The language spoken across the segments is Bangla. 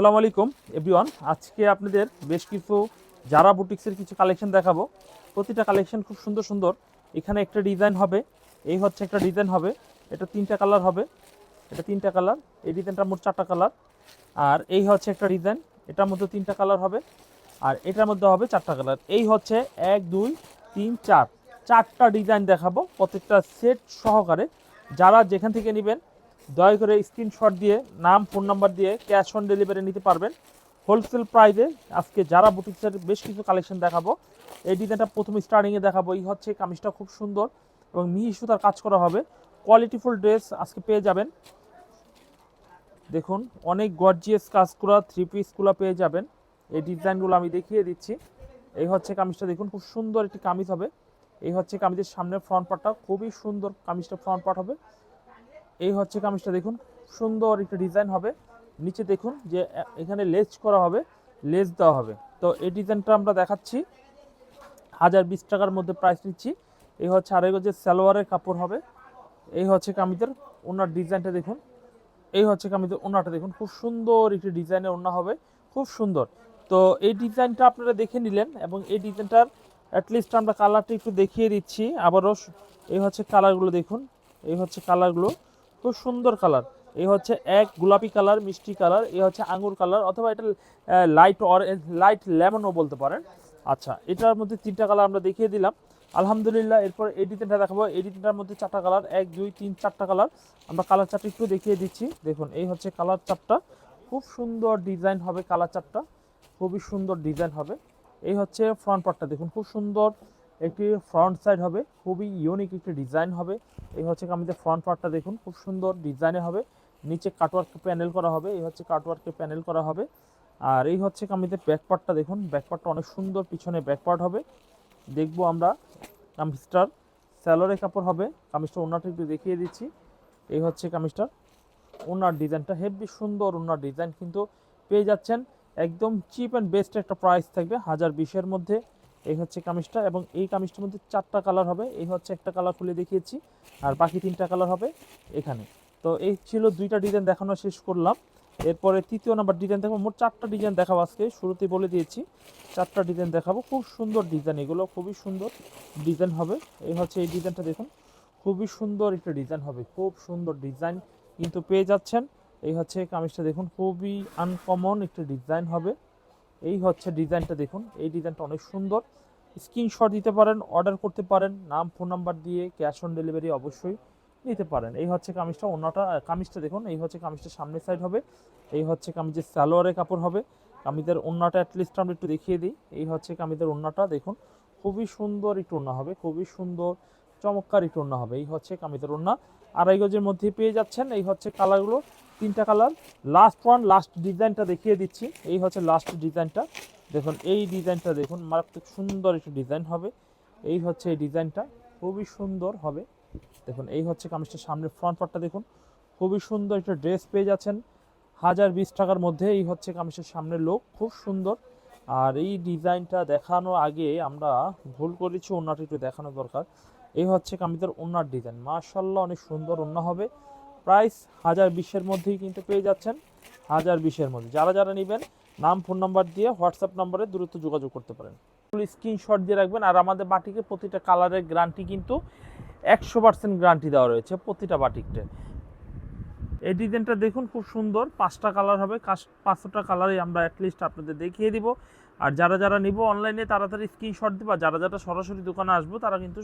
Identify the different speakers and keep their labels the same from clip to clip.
Speaker 1: আসসালামু আলাইকুম এভরিওয়ান। আজকে আপনাদের বেশ কিছু জারা বুটিক্সের কিছু কালেকশন দেখাবো। প্রতিটা কালেকশন খুব সুন্দর সুন্দর। এখানে একটা ডিজাইন হবে, এই হচ্ছে একটা ডিজাইন হবে, এটা তিনটা কালার হবে, এটা তিনটা কালার, এই ডিজাইনটার মোট চারটা কালার। আর এই হচ্ছে একটা ডিজাইন, এটার মধ্যে তিনটা কালার হবে, আর এটার মধ্যে হবে চারটা কালার। এই হচ্ছে 1 2 3 4 চারটা ডিজাইন দেখাবো, প্রত্যেকটা সেট সহকারে। যারা যেখান থেকে নেবেন দয়া করে স্ক্রিনশট দিয়ে নাম ফোন নাম্বার দিয়ে ক্যাশ অন ডেলিভারি নিতে পারবেন হোলসেল প্রাইসে। আজকে যারা বুটিক্সের বেশ কিছু কালেকশন দেখাবো। এই ডিজাইনটা প্রথমে স্টার্টিংয়ে দেখাবো। এই হচ্ছে কামিজটা খুব সুন্দর এবং মিহি সুতার কাজ করা হবে, কোয়ালিটিফুল ড্রেস আজকে পেয়ে যাবেন। দেখুন অনেক গর্জিয়াস কাজ করা থ্রি পিসগুলো পেয়ে যাবেন। এই ডিজাইনগুলো আমি দেখিয়ে দিচ্ছি। এই হচ্ছে কামিজটা, দেখুন খুব সুন্দর একটি কামিজ হবে। এই হচ্ছে কামিজের সামনের ফ্রন্ট পার্টটা খুবই সুন্দর, কামিজটা ফ্রন্ট পার্ট হবে। এই হচ্ছে কামিজটা, দেখুন সুন্দর একটা ডিজাইন হবে। নিচে দেখুন যে এখানে লেস করা হবে, লেস দেওয়া হবে। তো এই ডিজাইনটা আমরা দেখাচ্ছি 1020 টাকার মধ্যে প্রাইস নিচ্ছি। এই হচ্ছে আড়াই গজের সালোয়ারের কাপড় হবে। এই হচ্ছে কামিজের ওনার ডিজাইনটা দেখুন। এই হচ্ছে কামিজের ওনাটা দেখুন, খুব সুন্দর একটি ডিজাইনের ওনা হবে, খুব সুন্দর। তো এই ডিজাইনটা আপনারা দেখে নিলেন এবং এই ডিজাইনটার অ্যাটলিস্ট আমরা কালারটা একটু দেখিয়ে দিচ্ছি আবারও। এই হচ্ছে কালারগুলো দেখুন, এই হচ্ছে কালারগুলো, খুব সুন্দর কালার। এই হচ্ছে এক গোলাপি কালার, মিষ্টি কালার, এই হচ্ছে আঙ্গুর কালার, অথবা এটা লাইট অরেঞ্জ, লাইট লেমনও বলতে পারেন। আচ্ছা, এটার মধ্যে তিনটা কালার আমরা দেখিয়ে দিলাম আলহামদুলিল্লাহ। এরপর এই ডিজাইনটা দেখাবো। এই ডিজাইনটার মধ্যে চারটা কালার, 1 2 3 4টা কালার। আমরা কালার চারটা একটু দেখিয়ে দিচ্ছি। দেখুন এই হচ্ছে কালার চারটা, খুব সুন্দর ডিজাইন হবে। কালার চারটা খুবই সুন্দর ডিজাইন হবে। এই হচ্ছে ফ্রন্ট পার্টটা দেখুন, খুব সুন্দর একটি ফ্রন্ট সাইড হবে, খুবই ইউনিক একটি ডিজাইন হবে। এই হচ্ছে কামিজের ফ্রন্ট পার্টটা দেখুন, খুব সুন্দর ডিজাইনে হবে। নিচে কাটওয়ার্ক প্যানেল করা হবে, এই হচ্ছে কাটওয়ার্কের প্যানেল করা হবে। আর এই হচ্ছে কামিজের ব্যাক পার্টটা দেখুন, ব্যাক পার্টটা অনেক সুন্দর, পিছনে ব্যাক পার্ট হবে। দেখবো আমরা কামিজটার স্যালোরে কাপড় হবে। কামিজটা ওনাটা একটু দেখিয়ে দিচ্ছি। এই হচ্ছে কামিজটার ওনার ডিজাইনটা, হেভি সুন্দর ওনার ডিজাইন কিন্তু পেয়ে যাচ্ছেন একদম চিপ অ্যান্ড বেস্ট একটা প্রাইস থাকবে 1020-এর মধ্যে। এই হচ্ছে কামিজটা এবং এই কামিজটার মধ্যে চারটা কালার হবে। এই হচ্ছে একটা কালার খুলে দেখিয়েছি, আর বাকি তিনটা কালার হবে এখানে। তো এই ছিল দুইটা ডিজাইন দেখানো শেষ করলাম। এরপরে তৃতীয় নাম্বার ডিজাইন দেখাবো। মোট চারটা ডিজাইন দেখাবো আজকে, শুরুতেই বলে দিয়েছি চারটা ডিজাইন দেখাবো। খুব সুন্দর ডিজাইন, এগুলো খুবই সুন্দর ডিজাইন হবে। এই হচ্ছে এই ডিজাইনটা দেখুন, খুবই সুন্দর একটা ডিজাইন হবে, খুব সুন্দর ডিজাইন কিন্তু পেয়ে যাচ্ছেন। এই হচ্ছে কামিজটা দেখুন, খুবই আনকমন একটা ডিজাইন হবে। এই হচ্ছে ডিজাইনটা দেখুন, এই ডিজাইনটা অনেক সুন্দর। স্ক্রিনশট দিতে পারেন, অর্ডার করতে পারেন, নাম ফোন নাম্বার দিয়ে ক্যাশ অন ডেলিভারি অবশ্যই নিতে পারেন। এই হচ্ছে কামিজটা, অন্যটা কামিজটা দেখুন। এই হচ্ছে কামিজটা সামনের সাইড হবে। এই হচ্ছে কামিজের সালোয়ারের কাপড় হবে। কামিজের ওন্নাটা অ্যাটলিস্ট আমরা একটু দেখিয়ে দিই। এই হচ্ছে কামিজের ওন্নাটা দেখুন, খুবই সুন্দর একটু ওন্না হবে, খুবই সুন্দর চমৎকার একটু ওন্না হবে। এই হচ্ছে কামিজের ওন্না, আড়াই গজের মধ্যে পেয়ে যাচ্ছেন। এই হচ্ছে কালারগুলো, তিনটা কালার। লাস্ট ডিজাইনটা দেখিয়ে দিচ্ছি। এই হচ্ছে লাস্ট ডিজাইনটা দেখুন, এই ডিজাইনটা দেখুন, মারাত্মক সুন্দর একটু ডিজাইন হবে। এই হচ্ছে এই ডিজাইনটা, খুবই সুন্দর হবে। দেখুন এই হচ্ছে কামিজটার সামনের ফ্রন্ট পার্টটা দেখুন, খুবই সুন্দর একটা ড্রেস পেয়ে যাচ্ছেন 1020 টাকার মধ্যে। এই হচ্ছে কামিজের সামনের লুক, খুব সুন্দর। আর এই ডিজাইনটা দেখানোর আগে আমরা ভুল করেছি, ওন্নাটা একটু দেখানো দরকার। এই হচ্ছে কামিজের ওন্নার ডিজাইন, মাশাআল্লাহ অনেক সুন্দর ওন্না হবে। প্রাইস 1020-এর মধ্যেই কিন্তু পেয়ে যাচ্ছেন, 1020-এর মধ্যে। যারা যারা নেবেন নাম ফোন নাম্বার দিয়ে হোয়াটসঅ্যাপ নাম্বারে দ্রুত যোগাযোগ করতে পারেন। স্ক্রিনশট দিয়ে রাখবেন। আর আমাদের বাটিকে প্রতিটা কালারের গ্যারান্টি কিন্তু 100% গ্যারান্টি দেওয়া রয়েছে প্রতিটা বাটিকতে। এই ডিজাইনটা দেখুন, খুব সুন্দর, 5টা কালার হবে। 5টা কালারই আমরা অ্যাটলিস্ট আপনাদের দেখিয়ে দিব। আর যারা যারা নিব অনলাইনে তাড়াতাড়ি স্ক্রিনশট দিবা, যারা যারা সরাসরি দোকানে আসবো তারা কিন্তু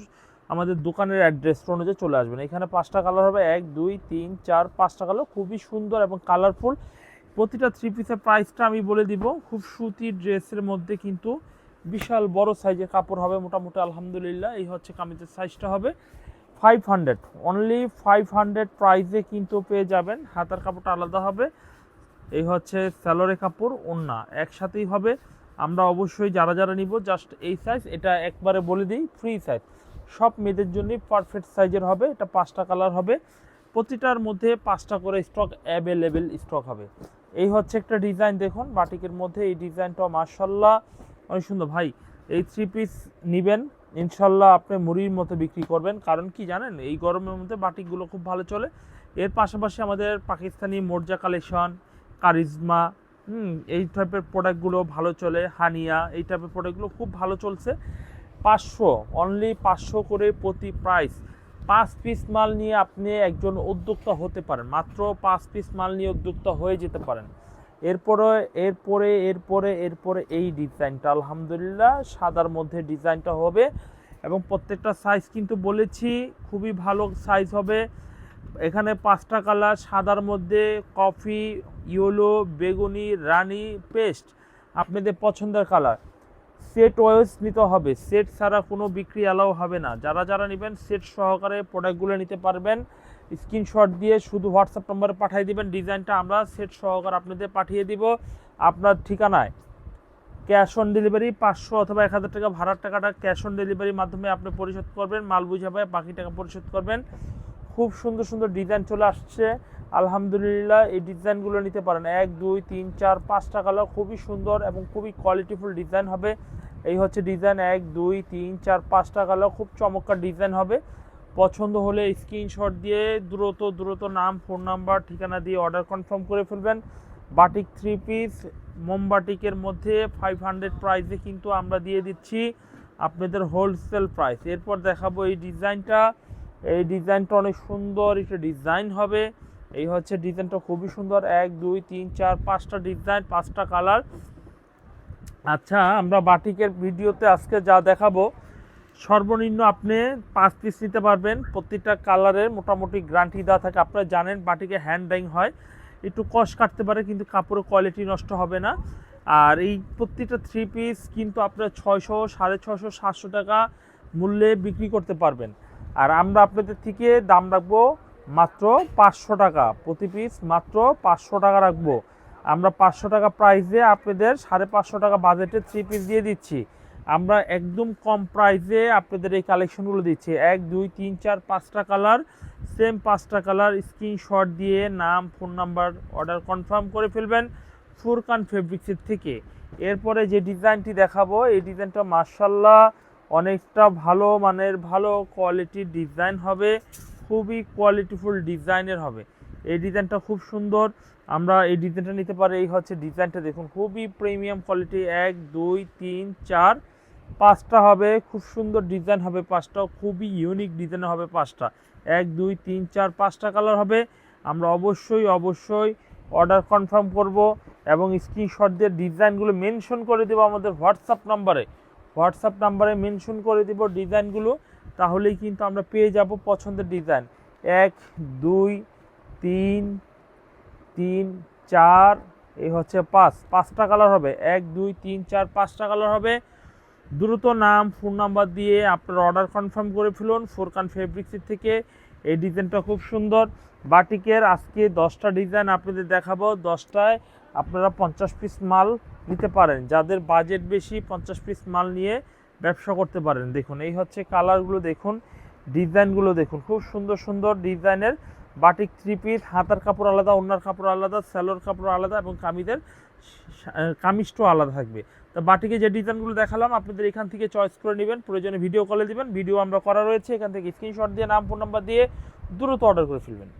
Speaker 1: আমাদের দোকানের অ্যাড্রেস অনুযায়ী চলে আসবেন। এখানে 5টা কালার হবে, 1 2 3 4 5টা কালার, খুবই সুন্দর এবং কালারফুল। প্রতিটা থ্রি পিসের প্রাইসটা আমি বলে দিব। খুব সুতির ড্রেসের মধ্যে কিন্তু বিশাল বড় সাইজের কাপড় হবে মোটামুটি আলহামদুলিল্লাহ। এই হচ্ছে কামিজের সাইজটা হবে 500, অনলি 500 প্রাইসে কিন্তু পেয়ে যাবেন। হাতার কাপড়টা আলাদা হবে। এই হচ্ছে স্যালোরে কাপড়, ওন্না একসাথেই হবে। আমরা অবশ্যই যারা যারা নিব জাস্ট এই সাইজ, এটা একবারে বলে দিই ফ্রি সাইজ, সব মেয়েদের জন্যই পারফেক্ট সাইজের হবে। এটা 5টা কালার হবে, প্রতিটার মধ্যে 5টা করে স্টক অ্যাভেলেবেল স্টক হবে। এই হচ্ছে একটা ডিজাইন দেখুন বাটিকের মধ্যে, এই ডিজাইনটা মাশাআল্লাহ অনেক সুন্দর। ভাই এই থ্রি পিস নেবেন ইনশাল্লাহ আপনি মুড়ির মতো বিক্রি করবেন। কারণ কি জানেন, এই গরমের মধ্যে বাটিকগুলো খুব ভালো চলে। এর পাশাপাশি আমাদের পাকিস্তানি মোর্জা কালেকশন, কারিজমা, এই টাইপের প্রোডাক্টগুলো ভালো চলে, হানিয়া এই টাইপের প্রোডাক্টগুলো খুব ভালো চলছে। 500, অনলি 500 করে প্রতি প্রাইস। 5 পিস মাল নিয়ে আপনি একজন উদ্যোক্তা হতে পারেন, মাত্র 5 পিস মাল নিয়ে উদ্যোক্তা হয়ে যেতে পারেন। এরপরে এরপরে এরপরে এরপরে এই ডিজাইনটা আলহামদুলিল্লাহ সাদার মধ্যে ডিজাইনটা হবে, এবং প্রত্যেকটা সাইজ কিন্তু বলেছি খুবই ভালো সাইজ হবে। এখানে 5টা কালার, সাদার মধ্যে কফি, ইয়েলো, বেগুনি, রানী, পেস্ট, আপনাদের পছন্দের কালার। সেট ওয়াইজ নিতে হবে, সেট ছাড়া কোনো বিক্রি অ্যালাউ হবে না। যারা যারা নেবেন সেট সহকারে প্রোডাক্টগুলো নিতে পারবেন। স্ক্রিনশট দিয়ে শুধু হোয়াটসঅ্যাপ নম্বরে পাঠিয়ে দিবেন, ডিজাইনটা আমরা সেট সহকারে আপনাদের পাঠিয়ে দিব আপনার ঠিকানায়। ক্যাশ অন ডেলিভারি 500 অথবা 1000 টাকা ভাড়ার টাকাটা ক্যাশ অন ডেলিভারির মাধ্যমে আপনি পরিশোধ করবেন, মাল বুঝে পায় বাকি টাকা পরিশোধ করবেন। খুব সুন্দর সুন্দর ডিজাইন চলে আসছে আলহামদুলিল্লাহ। এই ডিজাইনগুলো নিতে পারেন। 1 2 3 4 5টা কালার, খুবই সুন্দর এবং খুবই কোয়ালিটিফুল ডিজাইন হবে। এই হচ্ছে ডিজাইন 1 2 3 4 5টা কালার, খুব চমৎকার ডিজাইন হবে। পছন্দ হলে স্ক্রিনশট দিয়ে দ্রুত নাম, ফোন নাম্বার, ঠিকানা দিয়ে অর্ডার কনফার্ম করে ফেলবেন। বাটিক 3 পিস মোমবাটিকের মধ্যে 500 প্রাইসে কিন্তু আমরা দিয়ে দিচ্ছি আপনাদের হোলসেল প্রাইস। এরপর দেখাবো এই ডিজাইনটা। এই ডিজাইনটা অনেক সুন্দর একটা ডিজাইন হবে। এই হচ্ছে ডিজাইনটা খুবই সুন্দর। 1 2 3 4 5টা ডিজাইন, 5টা কালার। আচ্ছা, আমরা বাটিকের ভিডিওতে আজকে যা দেখাবো সর্বনিম্ন আপনি 5 পিস নিতে পারবেন। প্রত্যেকটা কালারের মোটামুটি গ্যারান্টি দেওয়া থাকে। আপনারা জানেন বাটিকে হ্যান্ড ডাইং হয়, একটু কষ কাটতে পারে কিন্তু কাপড়ের কোয়ালিটি নষ্ট হবে না। আর এই প্রত্যেকটা 3 পিস কিন্তু আপনারা 600, 650, 700 টাকা মূল্যে বিক্রি করতে পারবেন। আর আমরা আপনাদের থেকে দাম রাখবো মাত্র 500 টাকা প্রতি পিস, মাত্র 500 টাকা রাখবো। আমরা 500 টাকা প্রাইসে আপনাদের 550 টাকা বাজেটে 3 পিস দিয়ে দিচ্ছি। আমরা একদম কম প্রাইসে আপনাদের এই কালেকশনগুলো দিচ্ছি। 1 2 3 4 5টা কালার, সেম 5টা কালার। স্ক্রিনশট দিয়ে নাম, ফোন নাম্বার, অর্ডার কনফার্ম করে ফেলবেন ফুরকান ফেব্রিক্সের থেকে। এরপরে যে ডিজাইনটি দেখাবো এই ডিজাইনটা মাশাআল্লাহ অনেকটা ভালো মানের, ভালো কোয়ালিটির ডিজাইন হবে, খুবই কোয়ালিটিফুল ডিজাইনের হবে। এই ডিজাইনটা খুব সুন্দর, আমরা এই ডিজাইনটা নিতে পারি। এই হচ্ছে ডিজাইনটা দেখুন, খুবই প্রিমিয়াম কোয়ালিটি। 1 2 3 4 5টা হবে, খুব সুন্দর ডিজাইন হবে। 5টাও খুবই ইউনিক ডিজাইন হবে। 5টা 1 2 3 4 5টা কালার হবে। আমরা অবশ্যই অর্ডার কনফার্ম করব এবং স্ক্রিনশট দিয়ে ডিজাইনগুলো মেনশন করে দেবো আমাদের হোয়াটসঅ্যাপ নাম্বারে মেনশন করে দেব ডিজাইনগুলো। তাহলেই কিন্তু আমরা পেয়ে যাব পছন্দের ডিজাইন। 1 2 3 3 4 এই হচ্ছে 5টা কালার হবে। 1 2 3 4 5টা কালার হবে। দ্রুত নাম, ফোন নাম্বার দিয়ে আপনার অর্ডার কনফার্ম করে ফেলুন ফুরকান ফেব্রিক্সের থেকে। এই ডিজাইনটা খুব সুন্দর। বাটিকের আজকে 10টা ডিজাইন আপনাদের দেখাবো। 10টায় আপনারা 50 পিস মাল নিতে পারেন। যাদের বাজেট বেশি 50 পিস মাল নিয়ে ব্যবসা করতে পারেন। দেখুন এই হচ্ছে কালারগুলো, দেখুন ডিজাইনগুলো দেখুন, খুব সুন্দর সুন্দর ডিজাইনের বাটিক 3 পিস। হাতার কাপড় আলাদা, ওড়নার কাপড় আলাদা, স্যালোর কাপড় আলাদা এবং কামিজটাও আলাদা থাকবে। তো বাটিকে যে ডিজাইনগুলো দেখালাম আপনাদের এখান থেকে চয়েস করে নেবেন, প্রয়োজনে ভিডিও কলে দিবেন। ভিডিও আমরা করা রয়েছে, এখান থেকে স্ক্রিনশট দিয়ে নাম, ফোন নাম্বার দিয়ে দ্রুত অর্ডার করে ফেলবেন।